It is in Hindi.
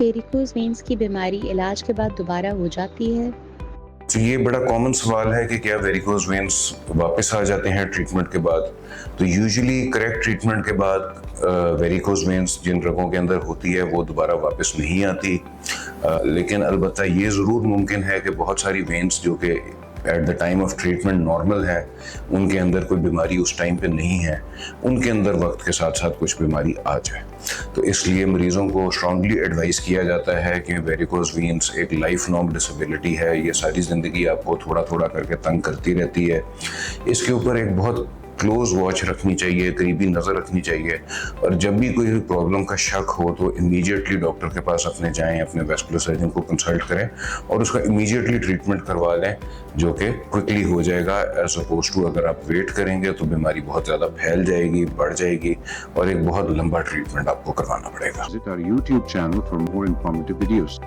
वेरिकोज वेन्स की बीमारी इलाज के बाद दोबारा हो जाती है? तो ये बड़ा कॉमन सवाल है कि क्या वेरिकोज वेन्स वापस आ जाते हैं ट्रीटमेंट के बाद। तो यूजुअली करेक्ट ट्रीटमेंट के बाद वेरिकोज वेन्स जिन रगों के अंदर होती है वो दोबारा वापस नहीं आती। लेकिन अलबत्ता ये ज़रूर मुमकिन है कि बहुत सारी वेन्स जो कि at the time of treatment normal है, उनके अंदर कोई बीमारी उस टाइम पे नहीं है, उनके अंदर वक्त के साथ साथ कुछ बीमारी आ जाए। तो इसलिए मरीज़ों को स्ट्रांगली एडवाइस किया जाता है कि वेरिकोज वेन्स एक लाइफ लॉन्ग डिसेबिलिटी है, ये सारी ज़िंदगी आपको थोड़ा थोड़ा करके तंग करती रहती है। इसके ऊपर एक बहुत क्लोज वॉच रखनी चाहिए, करीबी नज़र रखनी चाहिए, और जब भी कोई प्रॉब्लम का शक हो तो इमीडिएटली डॉक्टर के पास अपने जाएं, अपने वैस्कुलर सर्जन को कंसल्ट करें और उसका इमीडिएटली ट्रीटमेंट करवा लें, जो कि क्विकली हो जाएगा। एज अपोज टू अगर आप वेट करेंगे तो बीमारी बहुत ज़्यादा फैल जाएगी, बढ़ जाएगी और एक बहुत लंबा ट्रीटमेंट आपको करवाना पड़ेगा। Visit our YouTube channel for more informative videos.